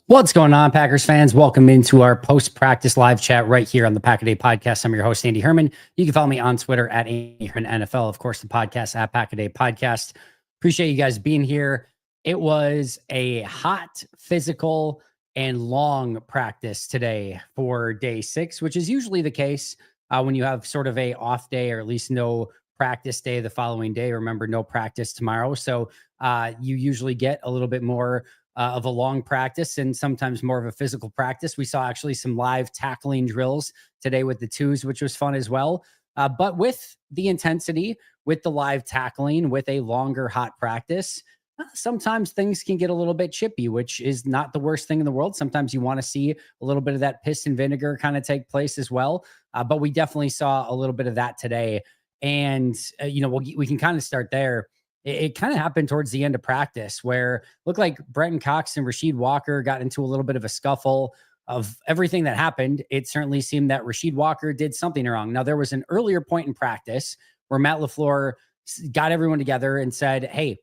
What's going on, Packers fans? Welcome into our post-practice live chat right here on the Pack a Day podcast. I'm your host, Andy Herman. You can follow me on Twitter at Andy Herman NFL. Of course, the podcast at Pack a Day Podcast. Appreciate you guys being here. It was a hot, physical, and long practice today for day 6, which is usually the case when you have sort of a off day or at least no practice day the following day. Remember, no practice tomorrow. So you usually get a little bit more of a long practice and sometimes more of a physical practice. We saw actually some live tackling drills today with the twos, which was fun as well. But with the intensity, with the live tackling, with a longer hot practice, sometimes things can get a little bit chippy, which is not the worst thing in the world. Sometimes you want to see a little bit of that piss and vinegar kind of take place as well. But we definitely saw a little bit of that today. And, we can kind of start there. It kind of happened towards the end of practice where it looked like Brenton Cox and Rasheed Walker got into a little bit of a scuffle. Of everything that happened, it certainly seemed that Rasheed Walker did something wrong. Now, there was an earlier point in practice where Matt LaFleur got everyone together and said, hey,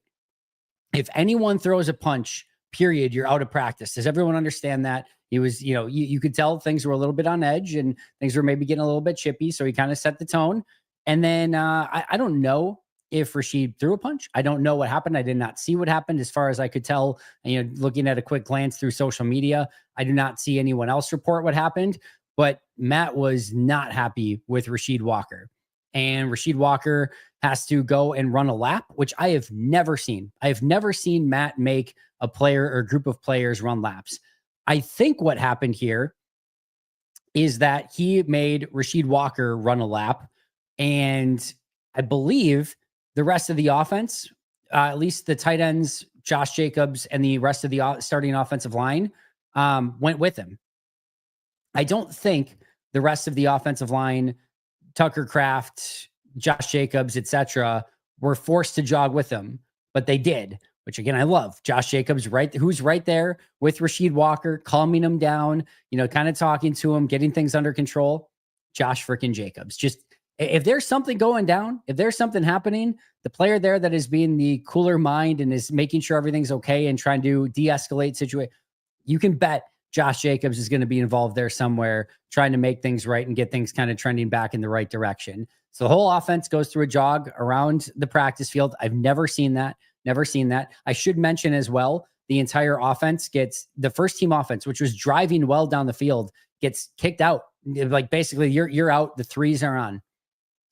if anyone throws a punch, period, you're out of practice. Does everyone understand that? He was, you could tell things were a little bit on edge and things were maybe getting a little bit chippy. So he kind of set the tone. And then I don't know if Rasheed threw a punch. I don't know what happened. I did not see what happened as far as I could tell. Looking at a quick glance through social media, I do not see anyone else report what happened, but Matt was not happy with Rasheed Walker. And Rasheed Walker has to go and run a lap, which I have never seen. I have never seen Matt make a player or group of players run laps. I think what happened here is that he made Rasheed Walker run a lap. And I believe the rest of the offense, at least the tight ends, Josh Jacobs, and the rest of the starting offensive line went with him. I don't think the rest of the offensive line, Tucker Kraft, Josh Jacobs, etc., were forced to jog with him, but they did, which again, I love. Josh Jacobs, who's right there with Rasheed Walker, calming him down, kind of talking to him, getting things under control. Josh freaking Jacobs. Just if there's something going down, if there's something happening, the player there that is being the cooler mind and is making sure everything's okay and trying to de-escalate situation, you can bet Josh Jacobs is going to be involved there somewhere, trying to make things right and get things kind of trending back in the right direction. So the whole offense goes through a jog around the practice field. I've never seen that. Never seen that. I should mention as well, the entire offense gets the first team offense, which was driving well down the field, gets kicked out. Like basically you're out. The threes are on.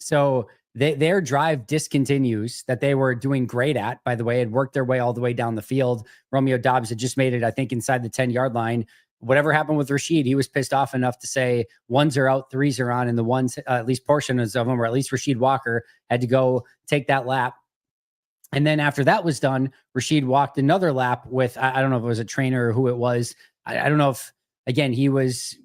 So their drive discontinues that they were doing great at, by the way, had worked their way all the way down the field. Romeo Doubs had just made it, I think, inside the 10-yard line. Whatever happened with Rasheed, he was pissed off enough to say ones are out, threes are on, and the ones, at least portions of them, or at least Rasheed Walker had to go take that lap. And then after that was done, Rasheed walked another lap with, I don't know if it was a trainer or who it was. I don't know if, again, he was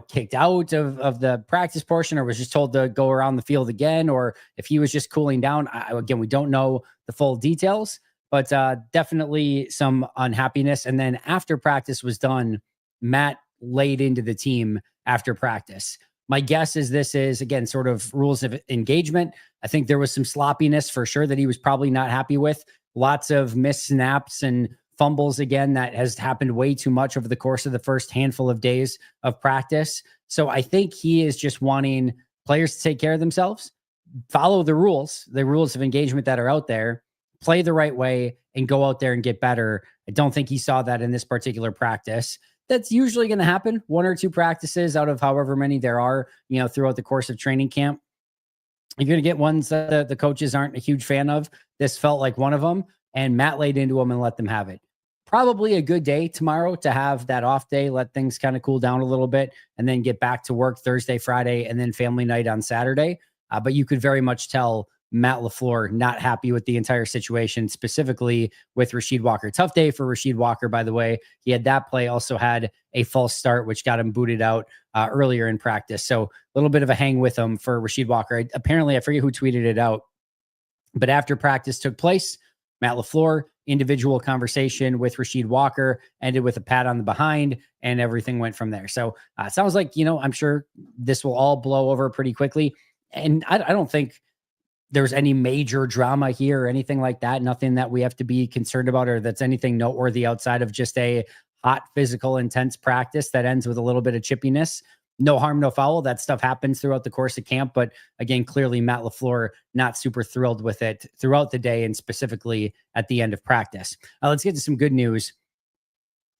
kicked out of the practice portion or was just told to go around the field again, or if he was just cooling down. Again, we don't know the full details, but definitely some unhappiness. And then after practice was done, Matt laid into the team after practice. My guess is this is, again, sort of rules of engagement. I think there was some sloppiness for sure that he was probably not happy with. Lots of missed snaps and fumbles again. That has happened way too much over the course of the first handful of days of practice. So I think he is just wanting players to take care of themselves, follow the rules of engagement that are out there, play the right way, and go out there and get better. I don't think he saw that in this particular practice. That's usually going to happen. 1 or 2 practices out of however many there are, throughout the course of training camp. You're going to get ones that the coaches aren't a huge fan of. This felt like one of them, and Matt laid into them and let them have it. Probably a good day tomorrow to have that off day, let things kind of cool down a little bit, and then get back to work Thursday, Friday, and then family night on Saturday. But you could very much tell Matt LaFleur not happy with the entire situation, specifically with Rasheed Walker. Tough day for Rasheed Walker, by the way. He had that play, also had a false start, which got him booted out earlier in practice. So a little bit of a hang with him for Rasheed Walker. Apparently, I forget who tweeted it out, but after practice took place, Matt LaFleur, individual conversation with Rasheed Walker, ended with a pat on the behind, and everything went from there. So it sounds like, I'm sure this will all blow over pretty quickly. And I don't think there's any major drama here or anything like that. Nothing that we have to be concerned about or that's anything noteworthy outside of just a hot, physical, intense practice that ends with a little bit of chippiness. No harm, no foul. That stuff happens throughout the course of camp. But again, clearly Matt LaFleur not super thrilled with it throughout the day and specifically at the end of practice. Let's get to some good news.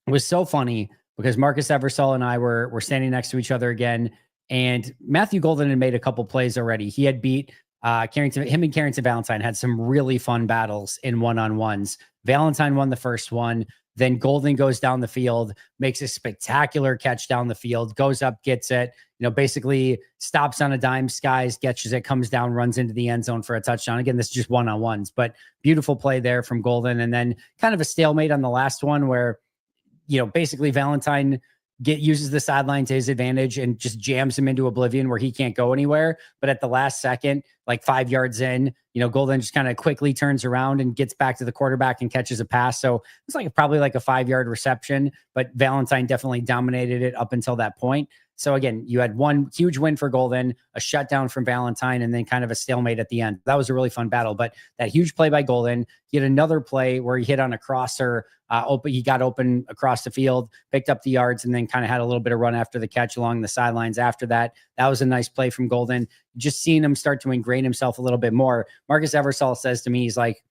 It was so funny because Marcus Eversole and I were standing next to each other again, and Matthew Golden had made a couple plays already. He had beat him and Carrington Valentine had some really fun battles in one-on-ones. Valentine won the first one. Then Golden goes down the field, makes a spectacular catch down the field, goes up, gets it, basically stops on a dime, skies, catches it, comes down, runs into the end zone for a touchdown. Again, this is just one-on-ones, but beautiful play there from Golden. And then kind of a stalemate on the last one where, basically Valentine uses the sideline to his advantage and just jams him into oblivion where he can't go anywhere. But at the last second, like 5 yards in, Golden just kind of quickly turns around and gets back to the quarterback and catches a pass. So it's probably like a 5-yard reception, but Valentine definitely dominated it up until that point. So again, you had one huge win for Golden, a shutdown from Valentine, and then kind of a stalemate at the end. That was a really fun battle, but that huge play by Golden, he had another play where he hit on a crosser, he got open across the field, picked up the yards, and then kind of had a little bit of run after the catch along the sidelines after that. That was a nice play from Golden. Just seeing him start to ingrain himself a little bit more. Marcus Eversole says to me, he's like,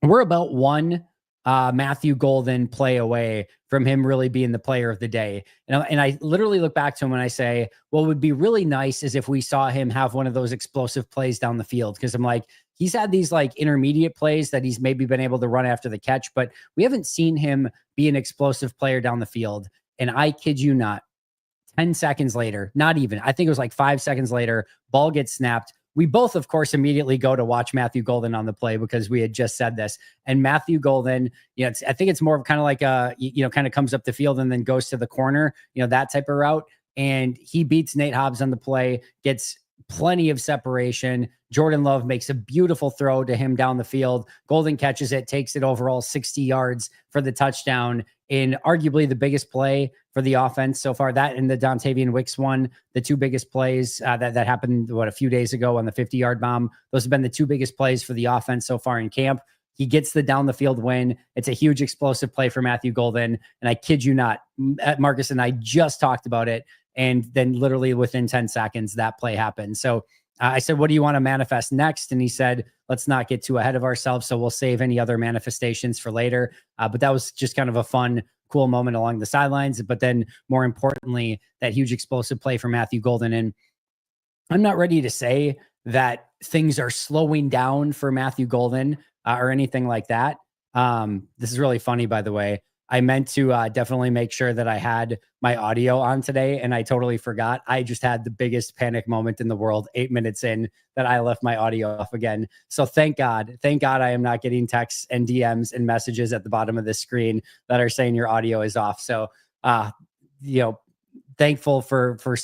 we're about one Matthew Golden play away from him really being the player of the day. And I literally look back to him and I say, what would be really nice is if we saw him have one of those explosive plays down the field. Cause I'm like, he's had these intermediate plays that he's maybe been able to run after the catch, but we haven't seen him be an explosive player down the field. And I kid you not, 10 seconds later, not even, I think it was 5 seconds later, ball gets snapped. We both, of course, immediately go to watch Matthew Golden on the play because we had just said this. And Matthew Golden, I think it's more of kind of like kind of comes up the field and then goes to the corner, that type of route. And he beats Nate Hobbs on the play, gets plenty of separation. Jordan Love makes a beautiful throw to him down the field. Golden catches it, takes it overall 60 yards for the touchdown in arguably the biggest play for the offense so far. That and the Dontavian Wicks one, the two biggest plays that happened, a few days ago on the 50-yard bomb. Those have been the two biggest plays for the offense so far in camp. He gets the down the field win. It's a huge explosive play for Matthew Golden. And I kid you not, Marcus and I just talked about it. And then literally within 10 seconds, that play happened. So I said, what do you want to manifest next? And he said, let's not get too ahead of ourselves. So we'll save any other manifestations for later. But that was just kind of a fun, cool moment along the sidelines. But then more importantly, that huge explosive play for Matthew Golden. And I'm not ready to say that things are slowing down for Matthew Golden or anything like that. This is really funny, by the way. I meant to definitely make sure that I had my audio on today, and I totally forgot. I just had the biggest panic moment in the world 8 minutes in that I left my audio off again. So thank God I am not getting texts and DMs and messages at the bottom of the screen that are saying your audio is off. So, thankful for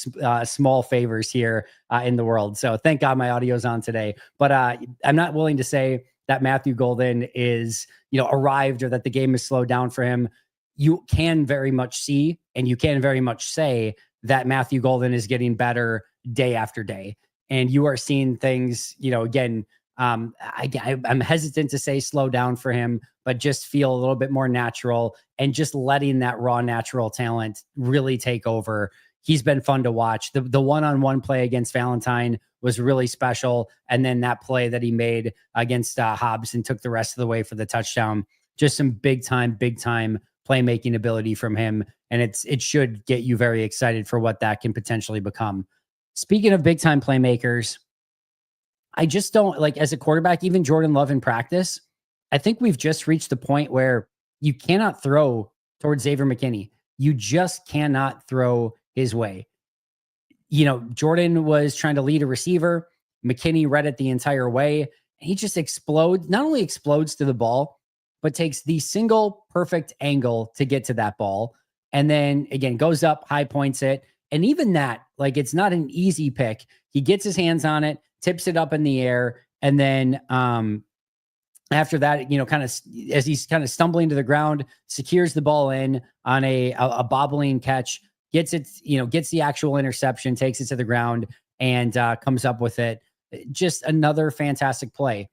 small favors here in the world. So thank God my audio is on today. But I'm not willing to say that Matthew Golden is, arrived or that the game is slowed down for him. You can very much see, and you can very much say that Matthew Golden is getting better day after day. And you are seeing things, again, I'm hesitant to say slow down for him, but just feel a little bit more natural and just letting that raw natural talent really take over. He's been fun to watch. The one-on-one play against Valentine was really special. And then that play that he made against Hobbs and took the rest of the way for the touchdown, just some big time playmaking ability from him. And it should get you very excited for what that can potentially become. Speaking of big time playmakers, I just don't as a quarterback, even Jordan Love in practice, I think we've just reached the point where you cannot throw towards Xavier McKinney. You just cannot throw his way. Jordan was trying to lead a receiver. McKinney read it the entire way. He just not only explodes to the ball, but takes the single perfect angle to get to that ball. And then again, goes up, high points it. And even that, it's not an easy pick. He gets his hands on it, tips it up in the air. And then after that, kind of as he's kind of stumbling to the ground, secures the ball in on a bobbling catch, gets it, gets the actual interception, takes it to the ground, and comes up with it. Just another fantastic play.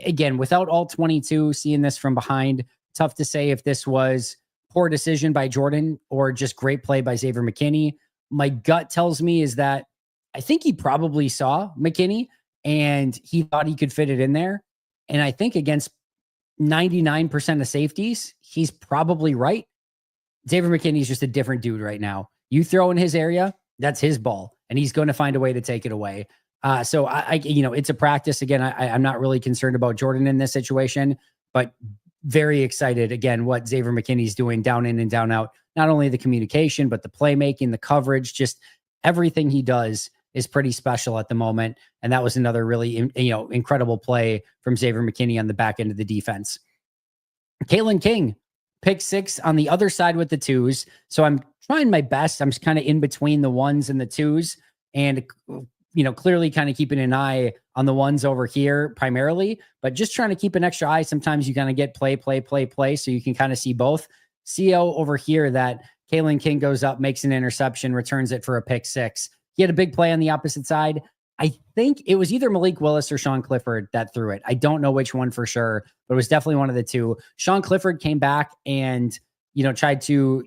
Again, without all 22, seeing this from behind, tough to say if this was poor decision by Jordan or just great play by Xavier McKinney. My gut tells me is that I think he probably saw McKinney and he thought he could fit it in there. And I think against 99% of safeties, he's probably right. Xavier McKinney is just a different dude right now. You throw in his area, that's his ball, and he's going to find a way to take it away. So it's a practice. Again, I'm not really concerned about Jordan in this situation, but very excited again what Xavier McKinney's doing down in and down out. Not only the communication, but the playmaking, the coverage, just everything he does is pretty special at the moment. And that was another really incredible play from Xavier McKinney on the back end of the defense. Kalen King, pick 6 on the other side with the 2s. So I'm trying my best. I'm kind of in between the 1s and the 2s, and clearly kind of keeping an eye on the 1s over here primarily, but just trying to keep an extra eye. Sometimes you kind of get play, so you can kind of see both. CO over here that Kalen King goes up, makes an interception, returns it for a pick 6. He had a big play on the opposite side. I think it was either Malik Willis or Sean Clifford that threw it. I don't know which one for sure, but it was definitely one of the two. Sean Clifford came back and, tried to,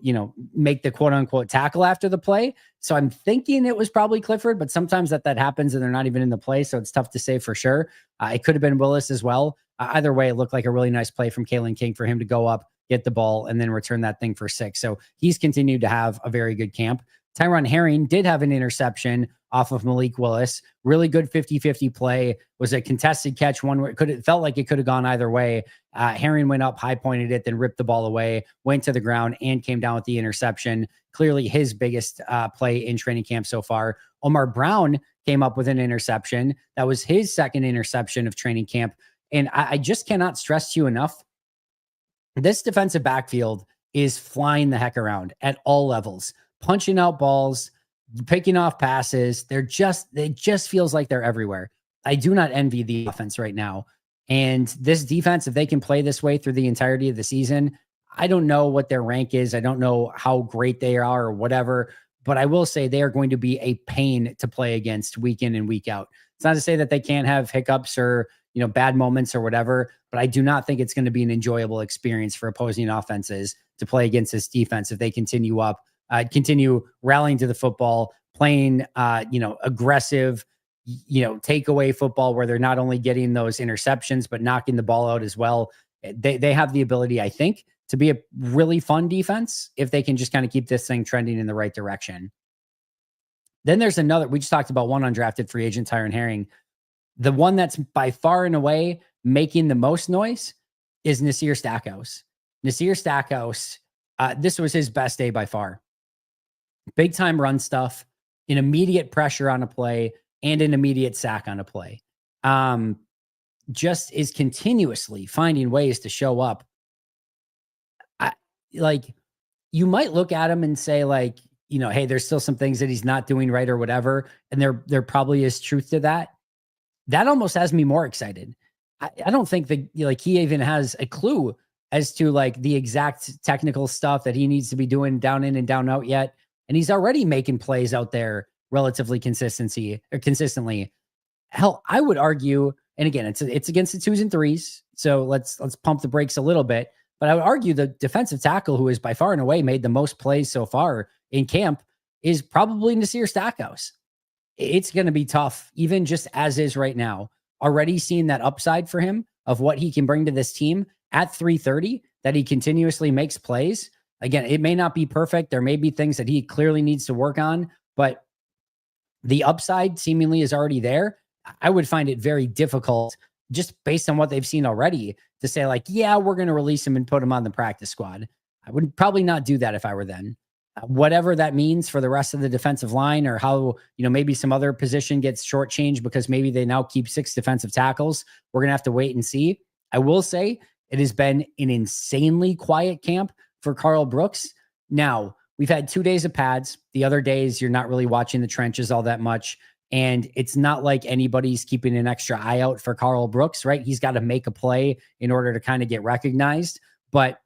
make the quote unquote tackle after the play. So I'm thinking it was probably Clifford, but sometimes that happens and they're not even in the play. So it's tough to say for sure. It could have been Willis as well. Either way, it looked like a really nice play from Kalen King for him to go up, get the ball, and then return that thing for 6. So he's continued to have a very good camp. Tyron Herring did have an interception off of Malik Willis. Really good 50-50 play. Was a contested catch, one where it felt like it could have gone either way. Herring went up, high pointed it, then ripped the ball away, went to the ground, and came down with the interception. Clearly his biggest play in training camp so far. Omar Brown came up with an interception. That was his second interception of training camp. And I just cannot stress to you enough, this defensive backfield is flying the heck around at all levels, punching out balls, picking off passes. It just feels like they're everywhere. I do not envy the offense right now. And this defense, if they can play this way through the entirety of the season, I don't know what their rank is. I don't know how great they are or whatever, but I will say they are going to be a pain to play against week in and week out. It's not to say that they can't have hiccups or, bad moments or whatever, but I do not think it's going to be an enjoyable experience for opposing offenses to play against this defense if they continue rallying to the football, playing, aggressive, takeaway football where they're not only getting those interceptions, but knocking the ball out as well. They have the ability, I think, to be a really fun defense if they can just kind of keep this thing trending in the right direction. Then there's another, we just talked about one undrafted free agent, Tyron Herring. The one that's by far and away making the most noise is Nasir Stackhouse. Nasir Stackhouse, this was his best day by far. Big time run stuff, an immediate pressure on a play, and an immediate sack on a play. Just is continuously finding ways to show up. You might look at him and say hey, there's still some things that he's not doing right or whatever. And there probably is truth to that. That almost has me more excited. I don't think that he even has a clue as to the exact technical stuff that he needs to be doing down in and down out yet. And he's already making plays out there relatively consistently. Hell, I would argue, and again, it's against the 2s and 3s. So let's pump the brakes a little bit. But I would argue the defensive tackle who is by far and away made the most plays so far in camp is probably Nasir Stackhouse. It's going to be tough, even just as is right now. Already seeing that upside for him of what he can bring to this team at 330, that he continuously makes plays. Again, it may not be perfect. There may be things that he clearly needs to work on, but the upside seemingly is already there. I would find it very difficult, just based on what they've seen already, to say yeah, we're going to release him and put him on the practice squad. I would probably not do that if I were them. Whatever that means for the rest of the defensive line, or how, maybe some other position gets shortchanged because maybe they now keep 6 defensive tackles. We're going to have to wait and see. I will say it has been an insanely quiet camp for Carl Brooks. Now, we've had 2 days of pads. The other days, you're not really watching the trenches all that much. And it's not like anybody's keeping an extra eye out for Carl Brooks, right? He's got to make a play in order to kind of get recognized. But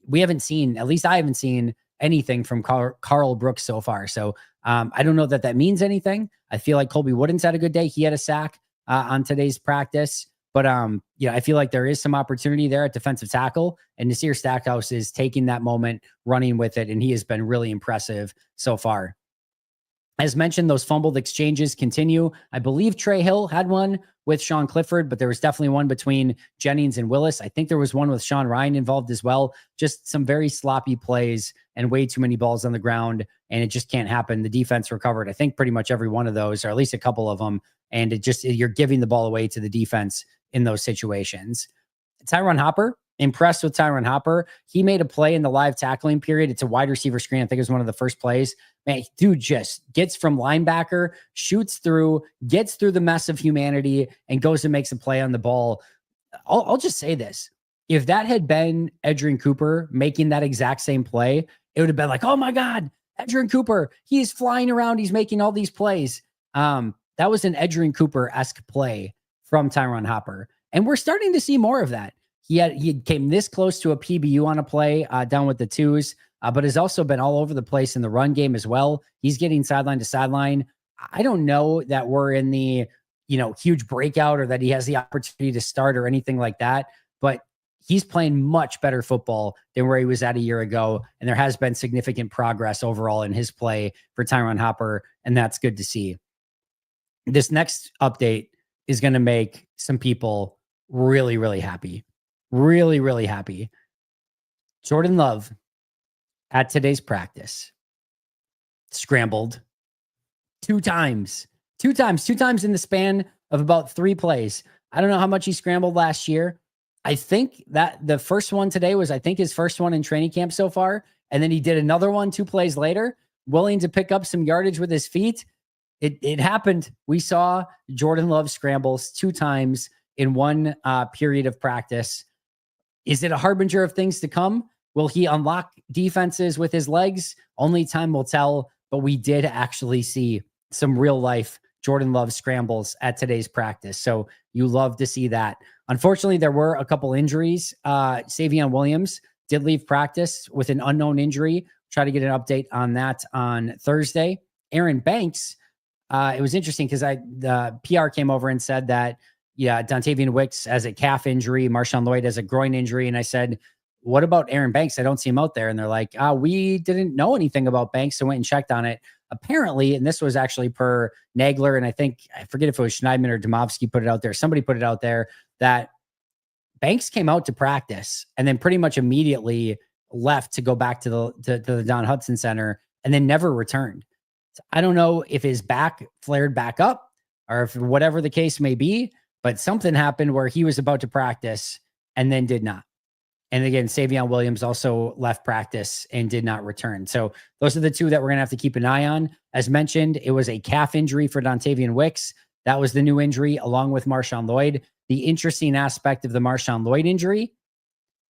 we haven't seen, at least I haven't seen, anything from Carl Brooks so far. So I don't know that means anything. I feel like Colby Wooden's had a good day. He had a sack on today's practice. But I feel like there is some opportunity there at defensive tackle, and Nasir Stackhouse is taking that moment, running with it, and he has been really impressive so far. As mentioned, those fumbled exchanges continue. I believe Trey Hill had one with Sean Clifford, but there was definitely one between Jennings and Willis. I think there was one with Sean Ryan involved as well. Just some very sloppy plays and way too many balls on the ground, and it just can't happen. The defense recovered, I think, pretty much every one of those, or at least a couple of them, and you're giving the ball away to the defense in those situations. Tyron Hopper, impressed with Tyron Hopper. He made a play in the live tackling period. It's a wide receiver screen. I think it was one of the first plays. Man, dude just gets from linebacker, shoots through, gets through the mess of humanity, and goes and makes a play on the ball. I'll just say this. If that had been Edgerrin Cooper making that exact same play, it would have been like, oh my God, Edgerrin Cooper, he's flying around. He's making all these plays. That was an Edgerrin Cooper-esque play from Tyron Hopper. And we're starting to see more of that. He came this close to a PBU on a play down with the twos, but has also been all over the place in the run game as well. He's getting sideline to sideline. I don't know that we're in the, huge breakout or that he has the opportunity to start or anything like that, but he's playing much better football than where he was at a year ago. And there has been significant progress overall in his play for Tyron Hopper, and that's good to see. This next update is going to make some people really, really happy. Really, really happy. Jordan Love at today's practice scrambled two times in the span of about 3 plays. I don't know how much he scrambled last year. I think that the first one today was, his first one in training camp so far. And then he did another one 2 plays later, willing to pick up some yardage with his feet. It happened. We saw Jordan Love scrambles 2 times in one period of practice. Is it a harbinger of things to come? Will he unlock defenses with his legs? Only time will tell, but we did actually see some real life Jordan Love scrambles at today's practice. So you love to see that. Unfortunately, there were a couple injuries. Savion Williams did leave practice with an unknown injury. Try to get an update on that on Thursday. Aaron Banks, it was interesting because the PR came over and said that, Dontavian Wicks has a calf injury, Marshawn Lloyd has a groin injury. And I said, what about Aaron Banks? I don't see him out there. And they're like, we didn't know anything about Banks, so went and checked on it. Apparently, and this was actually per Nagler, and I forget if it was Schneidman or Domovsky put it out there. Somebody put it out there that Banks came out to practice and then pretty much immediately left to go back to the Don Hudson Center and then never returned. So I don't know if his back flared back up or if whatever the case may be, but something happened where he was about to practice and then did not. And again, Savion Williams also left practice and did not return. So those are the 2 that we're going to have to keep an eye on. As mentioned, it was a calf injury for Dontavian Wicks. That was the new injury along with Marshawn Lloyd. The interesting aspect of the Marshawn Lloyd injury,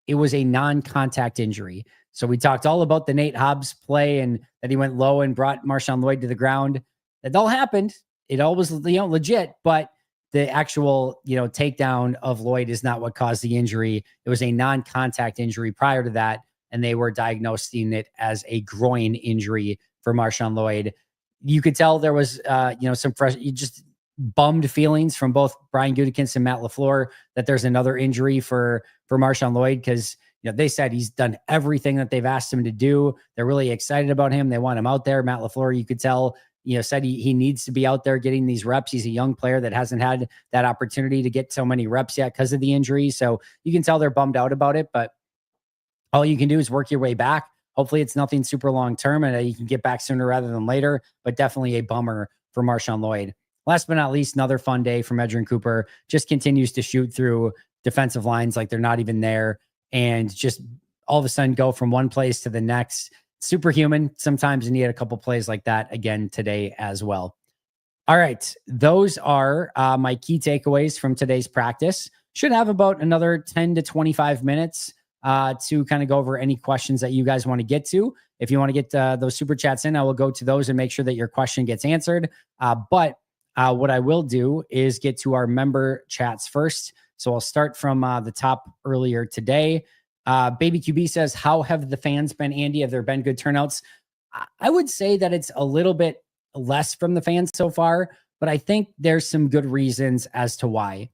it was a non-contact injury. So we talked all about the Nate Hobbs play and that he went low and brought Marshawn Lloyd to the ground. That all happened. It all was legit, but the actual, takedown of Lloyd is not what caused the injury. It was a non-contact injury prior to that, and they were diagnosing it as a groin injury for Marshawn Lloyd. You could tell there was, some just bummed feelings from both Brian Gutekunst and Matt LaFleur that there's another injury for Marshawn Lloyd because, they said he's done everything that they've asked him to do. They're really excited about him. They want him out there. Matt LaFleur, you could tell, said he needs to be out there getting these reps. He's a young player that hasn't had that opportunity to get so many reps yet because of the injury. So you can tell they're bummed out about it, but all you can do is work your way back. Hopefully it's nothing super long-term and you can get back sooner rather than later, but definitely a bummer for Marshawn Lloyd. Last but not least, another fun day from Edgerrin Cooper. Just continues to shoot through defensive lines like they're not even there and just all of a sudden go from one place to the next. Superhuman sometimes, and he had a couple plays like that again today as well. All right, those are my key takeaways from today's practice. Should have about another 10 to 25 minutes to kind of go over any questions that you guys want to get to. If you want to get those super chats in, I will go to those and make sure that your question gets answered. But what I will do is get to our member chats first. So I'll start from the top earlier today. Baby QB says, how have the fans been, Andy? Have there been good turnouts? I would say that it's a little bit less from the fans so far, but I think there's some good reasons as to why.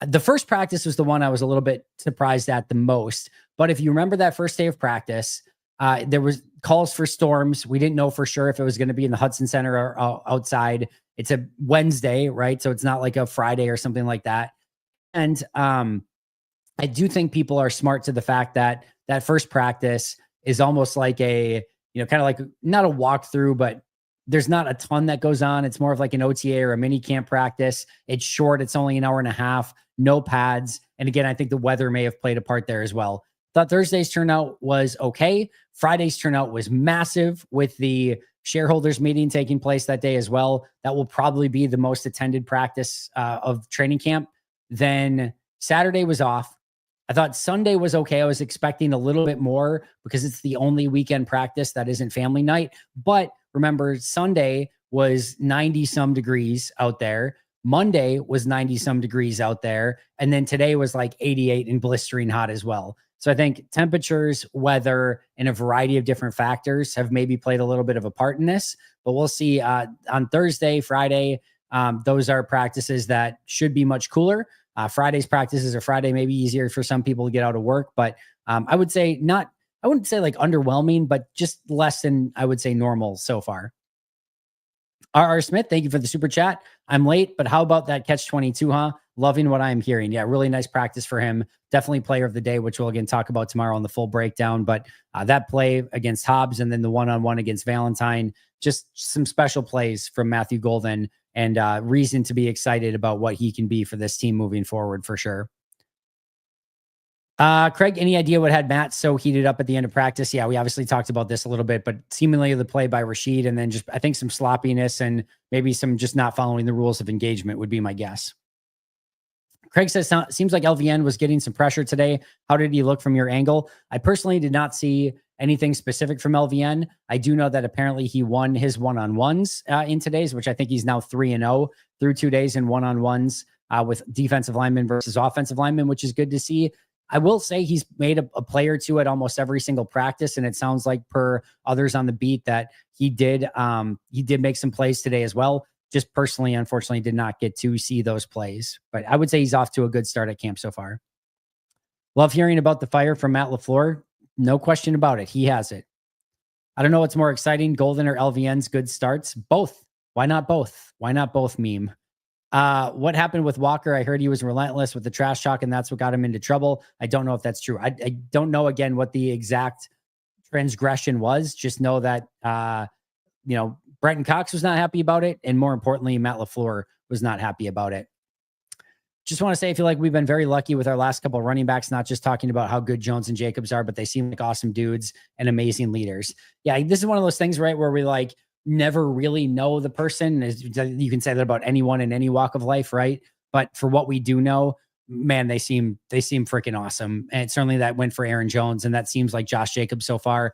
The first practice was the one I was a little bit surprised at the most. But if you remember that first day of practice, there was calls for storms. We didn't know for sure if it was going to be in the Hudson Center or outside. It's a Wednesday, right? So it's not like a Friday or something like that. And I do think people are smart to the fact that that first practice is almost like a, kind of like not a walkthrough, but there's not a ton that goes on. It's more of like an OTA or a mini camp practice. It's short. It's only an hour and a half, no pads. And again, I think the weather may have played a part there as well. Thought Thursday's turnout was okay. Friday's turnout was massive with the shareholders meeting taking place that day as well. That will probably be the most attended practice of training camp. Then Saturday was off. I thought Sunday was okay. I was expecting a little bit more because it's the only weekend practice that isn't family night. But remember, Sunday was 90 some degrees out there. Monday was 90 some degrees out there. And then today was like 88 and blistering hot as well. So I think temperatures, weather, and a variety of different factors have maybe played a little bit of a part in this. But we'll see on Thursday, Friday. Those are practices that should be much cooler. Friday's practices are Friday, maybe easier for some people to get out of work. But I would say I wouldn't say like underwhelming, but just less than I would say normal so far. R.R. Smith, thank you for the super chat. I'm late, but how about that catch 22, huh? Loving what I'm hearing. Yeah, really nice practice for him. Definitely player of the day, which we'll again talk about tomorrow on the full breakdown. But that play against Hobbs and then the one-on-one against Valentine, just some special plays from Matthew Golden and reason to be excited about what he can be for this team moving forward for sure. Craig, any idea what had Matt so heated up at the end of practice? Yeah, we obviously talked about this a little bit, but seemingly the play by Rashid and then just, I think some sloppiness and maybe some just not following the rules of engagement would be my guess. Craig says, seems like LVN was getting some pressure today. How did he look from your angle? I personally did not see anything specific from LVN. I do know that apparently he won his one-on-ones in today's, which I think he's now 3-0 through 2 days in one-on-ones with defensive linemen versus offensive linemen, which is good to see. I will say he's made a play or two at almost every single practice. And it sounds like per others on the beat that he did make some plays today as well. Just personally, unfortunately, did not get to see those plays, but I would say he's off to a good start at camp so far. Love hearing about the fire from Matt LaFleur. No question about it. He has it. I don't know what's more exciting, Golden or LVN's good starts. Both. Why not both? Why not both meme? What happened with Walker? I heard he was relentless with the trash talk and that's what got him into trouble. I don't know if that's true. I don't know again what the exact transgression was. Just know that, Brenton Cox was not happy about it. And more importantly, Matt LaFleur was not happy about it. Just want to say, I feel like we've been very lucky with our last couple of running backs, not just talking about how good Jones and Jacobs are, but they seem like awesome dudes and amazing leaders. Yeah, this is one of those things, right, where we like never really know the person. You can say that about anyone in any walk of life, right? But for what we do know, man, they seem freaking awesome. And certainly that went for Aaron Jones, and that seems like Josh Jacobs so far.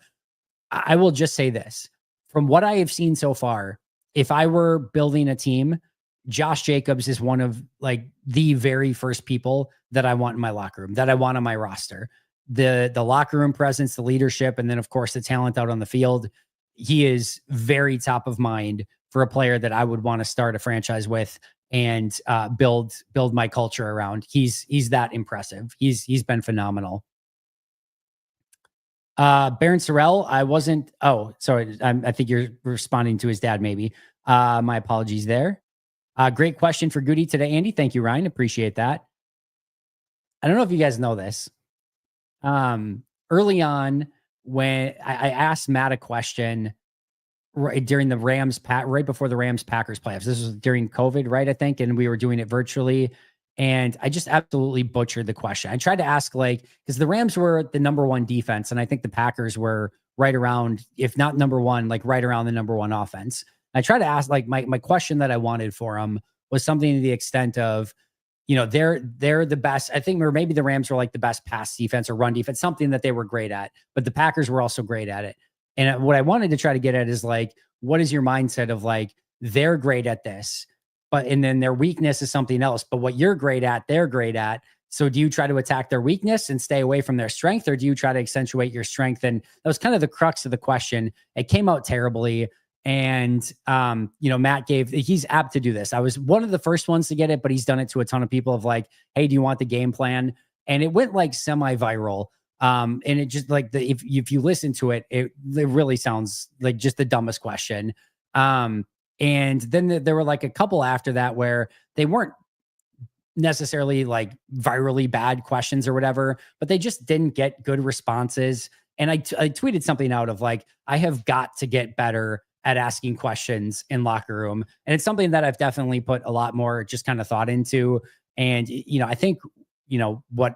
I will just say this. From what I have seen so far, if I were building a team, Josh Jacobs is one of like the very first people that I want in my locker room, that I want on my roster. The locker room presence, the leadership, and then of course the talent out on the field. He is very top of mind for a player that I would want to start a franchise with and build my culture around. He's that impressive. He's been phenomenal. Baron Sorrell, I wasn't. Oh, sorry. I think you're responding to his dad, maybe. My apologies there. Great question for Goody today, Andy. Thank you, Ryan. Appreciate that. I don't know if you guys know this. Early on, when I asked Matt a question right during the right before the Rams Packers playoffs. This was during COVID, right? I think, and we were doing it virtually. And I just absolutely butchered the question. I tried to ask because the Rams were the number one defense. And I think the Packers were right around, if not number one, like right around the number one offense. I tried to ask my question that I wanted for them was something to the extent of, they're the best. I think, or maybe the Rams were like the best pass defense or run defense, something that they were great at, but the Packers were also great at it. And what I wanted to try to get at is what is your mindset of they're great at this, and then their weakness is something else, but what you're great at, they're great at. So do you try to attack their weakness and stay away from their strength, or do you try to accentuate your strength? And that was kind of the crux of the question. It came out terribly. And, Matt he's apt to do this. I was one of the first ones to get it, but he's done it to a ton of people of like, hey, do you want the game plan? And it went like semi-viral. And it just like if you listen to it, it really sounds like just the dumbest question. And then there were like a couple after that where they weren't necessarily like virally bad questions or whatever, but they just didn't get good responses. And I tweeted something out of like, I have got to get better at asking questions in locker room. And it's something that I've definitely put a lot more just kind of thought into. And, I think, what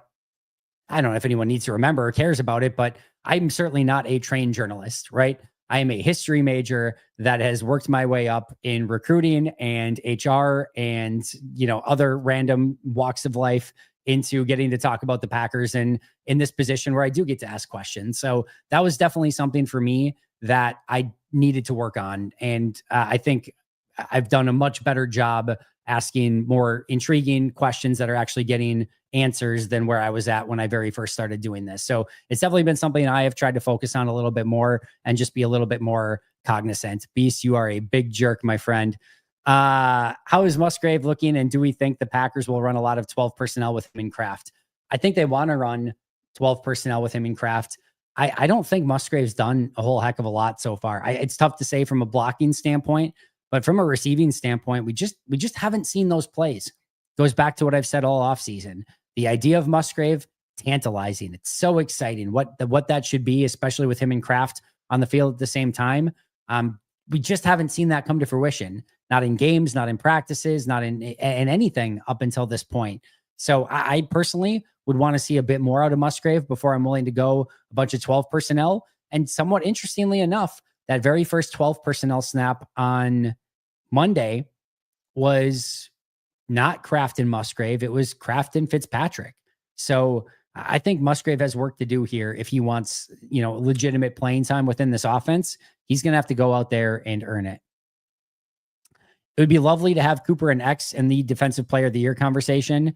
I don't know if anyone needs to remember or cares about it, but I'm certainly not a trained journalist, right? I am a history major that has worked my way up in recruiting and HR and, other random walks of life into getting to talk about the Packers and in this position where I do get to ask questions. So that was definitely something for me that I needed to work on. And I think I've done a much better job asking more intriguing questions that are actually getting answers than where I was at when I very first started doing this. So it's definitely been something I have tried to focus on a little bit more and just be a little bit more cognizant. Beast, you are a big jerk, my friend. How is Musgrave looking? And do we think the Packers will run a lot of 12 personnel with him in Kraft? I think they want to run 12 personnel with him in Kraft. I don't think Musgrave's done a whole heck of a lot so far. It's tough to say from a blocking standpoint, but from a receiving standpoint, we just haven't seen those plays. Goes back to what I've said all offseason. The idea of Musgrave, tantalizing. It's so exciting what that should be, especially with him and Kraft on the field at the same time. We just haven't seen that come to fruition. Not in games, not in practices, not in anything up until this point. So I personally would want to see a bit more out of Musgrave before I'm willing to go a bunch of 12 personnel. And somewhat interestingly enough, that very first 12 personnel snap on Monday was not Kraft and Musgrave. It was Kraft and Fitzpatrick. So I think Musgrave has work to do here. If he wants, legitimate playing time within this offense, he's going to have to go out there and earn it. It would be lovely to have Cooper and X in the defensive player of the year conversation.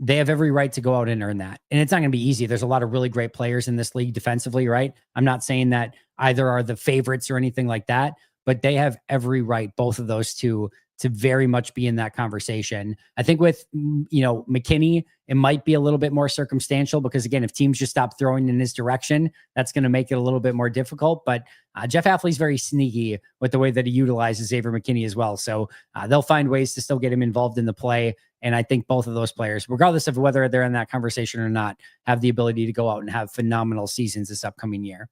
They have every right to go out and earn that. And it's not going to be easy. There's a lot of really great players in this league defensively, right? I'm not saying that either are the favorites or anything like that, but they have every right, both of those two, to very much be in that conversation. I think with, McKinney, it might be a little bit more circumstantial because, again, if teams just stop throwing in his direction, that's going to make it a little bit more difficult. But Jeff Hafley's very sneaky with the way that he utilizes Xavier McKinney as well. So they'll find ways to still get him involved in the play. And I think both of those players, regardless of whether they're in that conversation or not, have the ability to go out and have phenomenal seasons this upcoming year.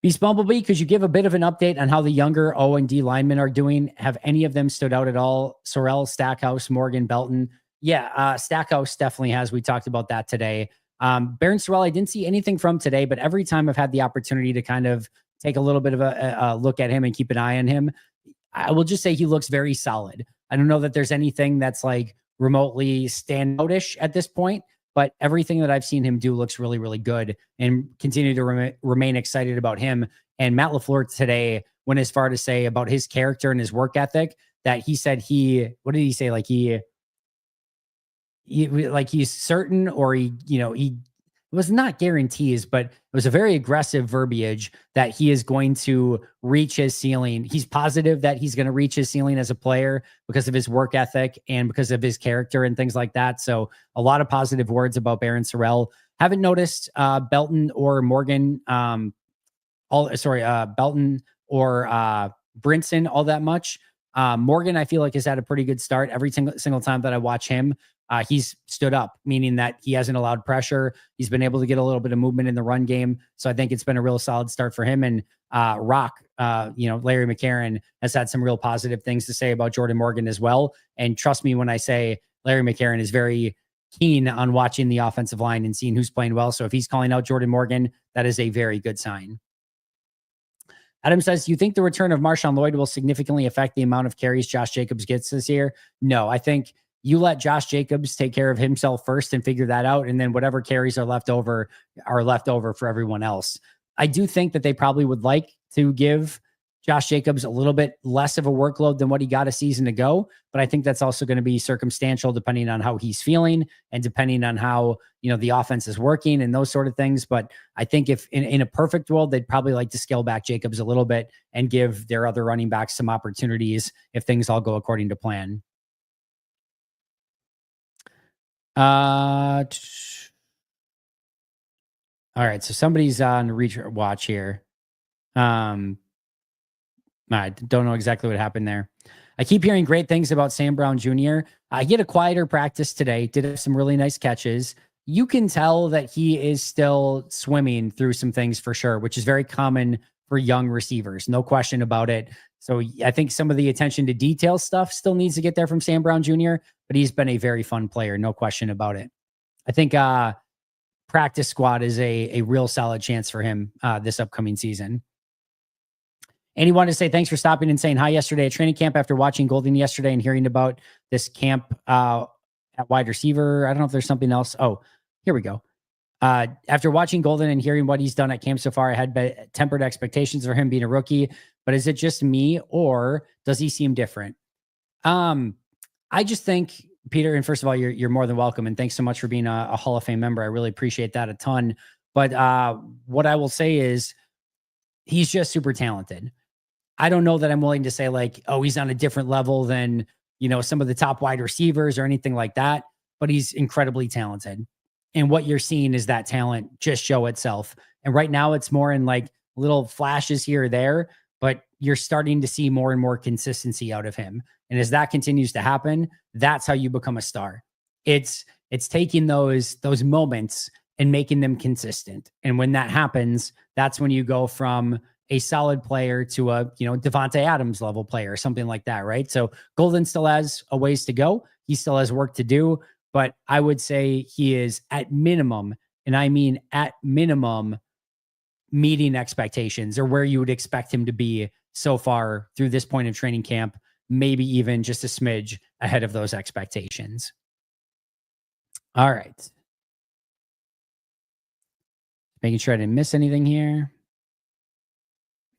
Beast Bumblebee, could you give a bit of an update on how the younger O and D linemen are doing? Have any of them stood out at all? Sorrell, Stackhouse, Morgan, Belton. Yeah, Stackhouse definitely has. We talked about that today. Baron Sorrell, I didn't see anything from today, but every time I've had the opportunity to kind of take a little bit of a look at him and keep an eye on him, I will just say he looks very solid. I don't know that there's anything that's like remotely standoutish at this point, but everything that I've seen him do looks really, really good, and continue to remain excited about him. And Matt LaFleur today went as far to say about his character and his work ethic that he said what did he say? Like he's certain, or he it was not guarantees, but it was a very aggressive verbiage that he is going to reach his ceiling. He's positive that he's going to reach his ceiling as a player because of his work ethic and because of his character and things like that. So a lot of positive words about Baron Sorrell. Haven't noticed Belton or Morgan, Belton or Brinson all that much. Morgan, I feel like, has had a pretty good start. Every single time that I watch him, he's stood up, meaning that he hasn't allowed pressure. He's been able to get a little bit of movement in the run game. So I think it's been a real solid start for him. And Larry McCarron has had some real positive things to say about Jordan Morgan as well. And trust me when I say Larry McCarron is very keen on watching the offensive line and seeing who's playing well. So if he's calling out Jordan Morgan, that is a very good sign. Adam says, do you think the return of Marshawn Lloyd will significantly affect the amount of carries Josh Jacobs gets this year? No, I think you let Josh Jacobs take care of himself first and figure that out. And then whatever carries are left over for everyone else. I do think that they probably would like to give Josh Jacobs a little bit less of a workload than what he got a season ago, but I think that's also going to be circumstantial depending on how he's feeling and depending on how, the offense is working and those sort of things. But I think if in a perfect world, they'd probably like to scale back Jacobs a little bit and give their other running backs some opportunities if things all go according to plan. All right, so somebody's on reach watch here. I don't know exactly what happened there. I keep hearing great things about Sam Brown Jr. I get a quieter practice today. Did have some really nice catches. You can tell that he is still swimming through some things for sure, which is very common for young receivers. No question about it. So I think some of the attention to detail stuff still needs to get there from Sam Brown Jr., but he's been a very fun player. No question about it. I think practice squad is a real solid chance for him this upcoming season. And he wanted to say thanks for stopping and saying hi yesterday at training camp after watching Golden yesterday and hearing about this camp at wide receiver. I don't know if there's something else. Oh, here we go. After watching Golden and hearing what he's done at camp so far, I had tempered expectations for him being a rookie, but is it just me or does he seem different? I just think, Peter, and first of all, you're more than welcome. And thanks so much for being a Hall of Fame member. I really appreciate that a ton. But what I will say is he's just super talented. I don't know that I'm willing to say like, oh, he's on a different level than, some of the top wide receivers or anything like that, but he's incredibly talented. And what you're seeing is that talent just show itself. And right now it's more in like little flashes here or there, but you're starting to see more and more consistency out of him. And as that continues to happen, that's how you become a star. It's taking those moments and making them consistent. And when that happens, that's when you go from a solid player to a, Devontae Adams level player or something like that, right? So Golden still has a ways to go. He still has work to do, but I would say he is at minimum, and I mean at minimum, meeting expectations or where you would expect him to be so far through this point of training camp, maybe even just a smidge ahead of those expectations. All right. Making sure I didn't miss anything here.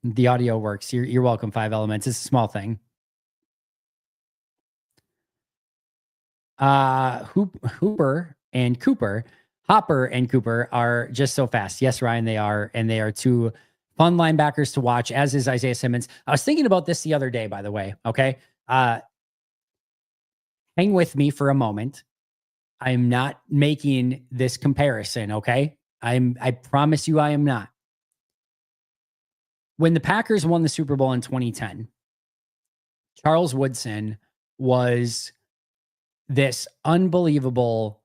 The audio works. You're welcome, 5 Elements. It's a small thing. Hopper and Cooper are just so fast. Yes, Ryan, they are. And they are two fun linebackers to watch, as is Isaiah Simmons. I was thinking about this the other day, by the way. Okay. Hang with me for a moment. I'm not making this comparison. Okay. I promise you I am not. When the Packers won the Super Bowl in 2010, Charles Woodson was this unbelievable,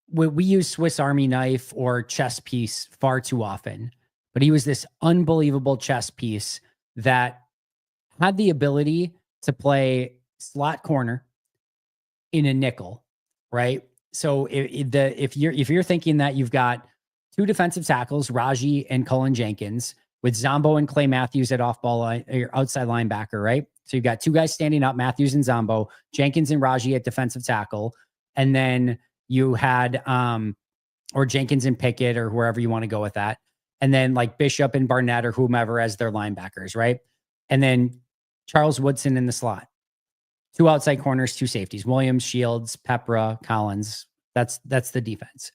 we use Swiss Army knife or chess piece far too often, but he was this unbelievable chess piece that had the ability to play slot corner in a nickel, right? So if you're thinking that you've got two defensive tackles, Raji and Cullen Jenkins, with Zombo and Clay Matthews at off-ball line, or outside linebacker, right? So you've got two guys standing up, Matthews and Zombo, Jenkins and Raji at defensive tackle. And then you had, or Jenkins and Pickett or wherever you want to go with that. And then like Bishop and Barnett or whomever as their linebackers, right? And then Charles Woodson in the slot. Two outside corners, two safeties, Williams, Shields, Pepra, Collins. That's the defense.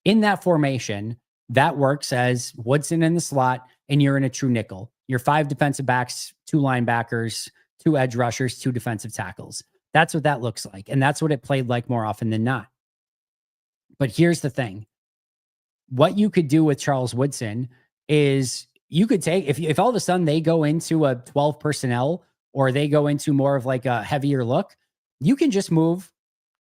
In that formation, that works as Woodson in the slot, and you're in a true nickel. You're 5 defensive backs, 2 linebackers, 2 edge rushers, 2 defensive tackles. That's what that looks like. And that's what it played like more often than not. But here's the thing. What you could do with Charles Woodson is you could take, if all of a sudden they go into a 12 personnel or they go into more of like a heavier look, you can just move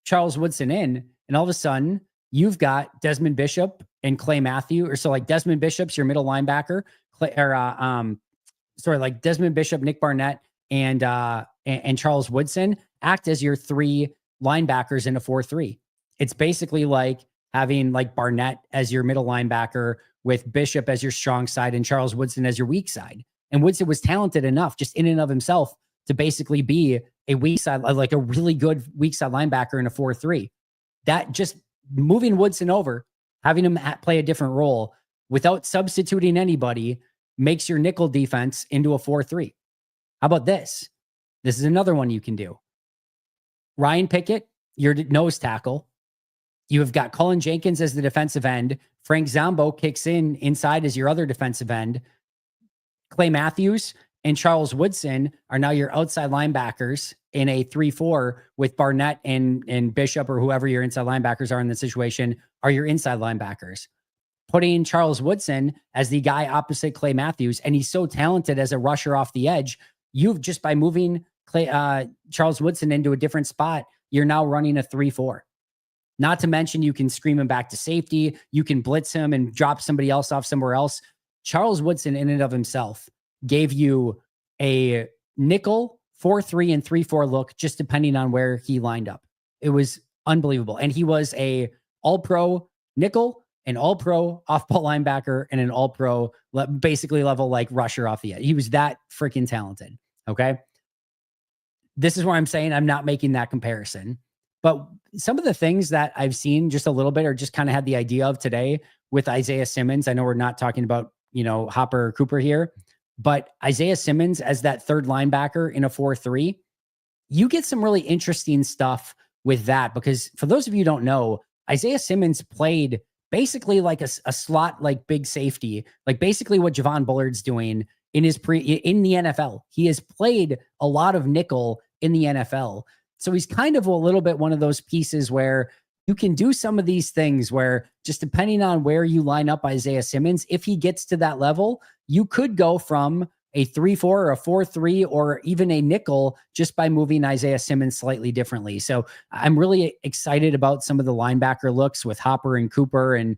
Charles Woodson in, and all of a sudden you've got Desmond Bishop and Clay Matthew, or so like Desmond Bishop's your middle linebacker, like Desmond Bishop, Nick Barnett, and Charles Woodson act as your 3 linebackers in a 4-3. It's basically like having like Barnett as your middle linebacker with Bishop as your strong side and Charles Woodson as your weak side. And Woodson was talented enough just in and of himself to basically be a weak side, like a really good weak side linebacker in a 4-3. That just moving Woodson over, having him play a different role without substituting anybody, makes your nickel defense into a 4-3. How about this? This is another one you can do. Ryan Pickett, your nose tackle. You have got Cullen Jenkins as the defensive end. Frank Zombo kicks inside as your other defensive end. Clay Matthews and Charles Woodson are now your outside linebackers in a 3-4 with Barnett and Bishop, or whoever your inside linebackers are in the situation, are your inside linebackers. Putting Charles Woodson as the guy opposite Clay Matthews, and he's so talented as a rusher off the edge. You've just, by moving Charles Woodson into a different spot, you're now running a 3-4. Not to mention, you can scream him back to safety. You can blitz him and drop somebody else off somewhere else. Charles Woodson, in and of himself, gave you a nickel 4-3 and 3-4 look, just depending on where he lined up. It was unbelievable. And he was a all-pro nickel, an all-pro off-ball linebacker, and an all-pro basically level like rusher off the edge. He was that freaking talented. Okay. This is where I'm saying I'm not making that comparison. But some of the things that I've seen just a little bit, or just kind of had the idea of today with Isaiah Simmons. I know we're not talking about, Hopper or Cooper here, but Isaiah Simmons as that third linebacker in a 4-3, you get some really interesting stuff with that, because for those of you who don't know, Isaiah Simmons played basically like a slot, like big safety, like basically what Javon Bullard's doing in the NFL. He has played a lot of nickel in the NFL. So he's kind of a little bit one of those pieces where you can do some of these things where, just depending on where you line up Isaiah Simmons, if he gets to that level, you could go from a 3-4 or a 4-3 or even a nickel just by moving Isaiah Simmons slightly differently. So I'm really excited about some of the linebacker looks with Hopper and Cooper and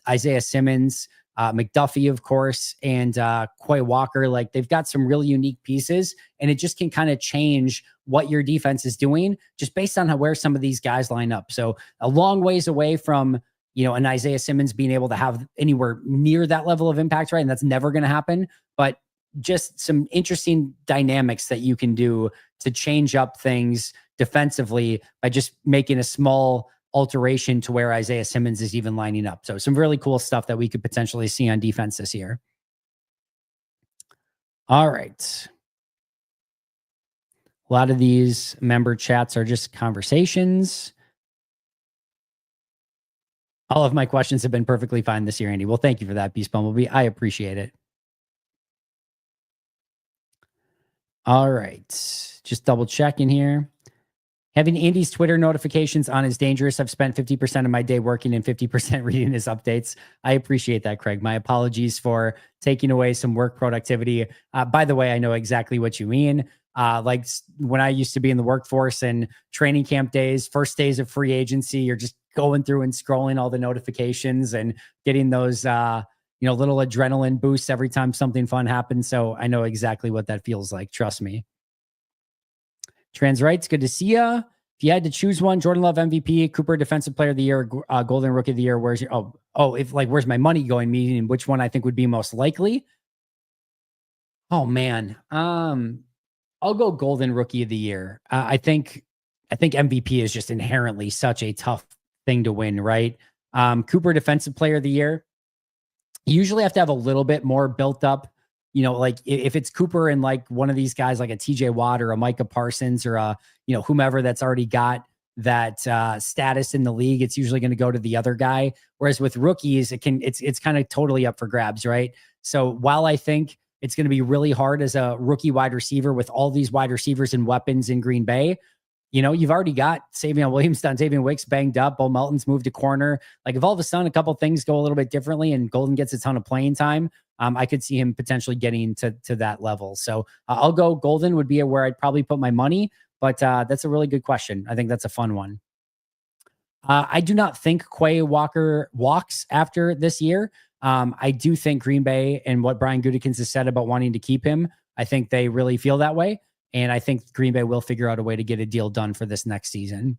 Isaiah Simmons, McDuffie, of course, and Quay Walker. Like, they've got some really unique pieces, and it just can kind of change what your defense is doing just based on where some of these guys line up. So a long ways away from, an Isaiah Simmons being able to have anywhere near that level of impact, right? And that's never going to happen. But just some interesting dynamics that you can do to change up things defensively by just making a small alteration to where Isaiah Simmons is even lining up. So some really cool stuff that we could potentially see on defense this year. All right. A lot of these member chats are just conversations. All of my questions have been perfectly fine this year, Andy. Well, thank you for that, Beast Bumblebee. I appreciate it. All right. Just double checking here. Having Andy's Twitter notifications on is dangerous. I've spent 50% of my day working and 50% reading his updates. I appreciate that, Craig. My apologies for taking away some work productivity. By the way, I know exactly what you mean. Like when I used to be in the workforce and training camp days, first days of free agency, you're just going through and scrolling all the notifications and getting those, little adrenaline boosts every time something fun happens. So I know exactly what that feels like. Trust me. Trans Rights, good to see you. If you had to choose one, Jordan Love MVP, Cooper Defensive Player of the Year, Golden Rookie of the Year, where's my money going? Meaning which one I think would be most likely? Oh man, I'll go Golden Rookie of the Year. I think MVP is just inherently such a tough thing to win, right? Cooper Defensive Player of the Year, you usually have to have a little bit more built up. Like if it's Cooper and like one of these guys, like a TJ Watt or a Micah Parsons or a, whomever that's already got that status in the league, it's usually going to go to the other guy. Whereas with rookies, it's kind of totally up for grabs, right? So while I think it's going to be really hard as a rookie wide receiver with all these wide receivers and weapons in Green Bay, you've already got Savion Williams, Dontavian Wicks banged up. Bo Melton's moved to corner. Like if all of a sudden a couple things go a little bit differently and Golden gets a ton of playing time, I could see him potentially getting to that level. So I'll go Golden would be where I'd probably put my money, but that's a really good question. I think that's a fun one. I do not think Quay Walker walks after this year. I do think Green Bay and what Brian Gutekunst has said about wanting to keep him, I think they really feel that way. And I think Green Bay will figure out a way to get a deal done for this next season.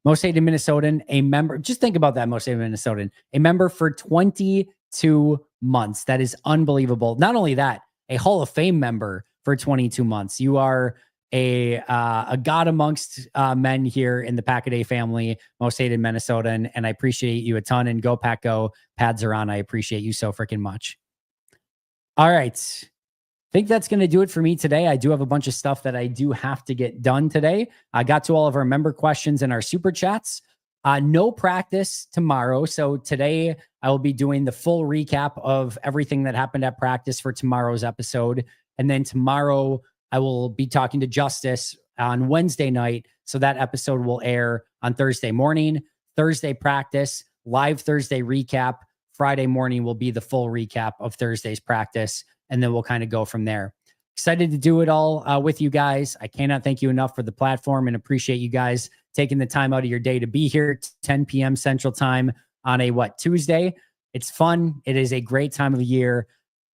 Most hated Minnesotan, a member. Just think about that, most hated Minnesotan. A member for 22 months. That is unbelievable. Not only that, a Hall of Fame member for 22 months. You are a god amongst men here in the Pack-A-Day family, most hated Minnesotan, and I appreciate you a ton. And go Pack Go, pads are on. I appreciate you so freaking much. All right. Think that's going to do it for me today. I do have a bunch of stuff that I do have to get done today. I got to all of our member questions and our super chats. No practice tomorrow. So today I will be doing the full recap of everything that happened at practice for tomorrow's episode. And then tomorrow I will be talking to Justice on Wednesday night. So that episode will air on Thursday morning. Thursday practice, live Thursday recap. Friday morning will be the full recap of Thursday's practice. And then we'll kind of go from there. Excited to do it all with you guys. I cannot thank you enough for the platform and appreciate you guys taking the time out of your day to be here at 10 p.m. Central Time on a Tuesday. It's fun. It is a great time of the year.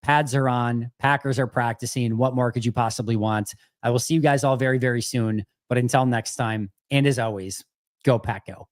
Pads are on. Packers are practicing. What more could you possibly want? I will see you guys all very, very soon. But until next time, and as always, go Pack Go.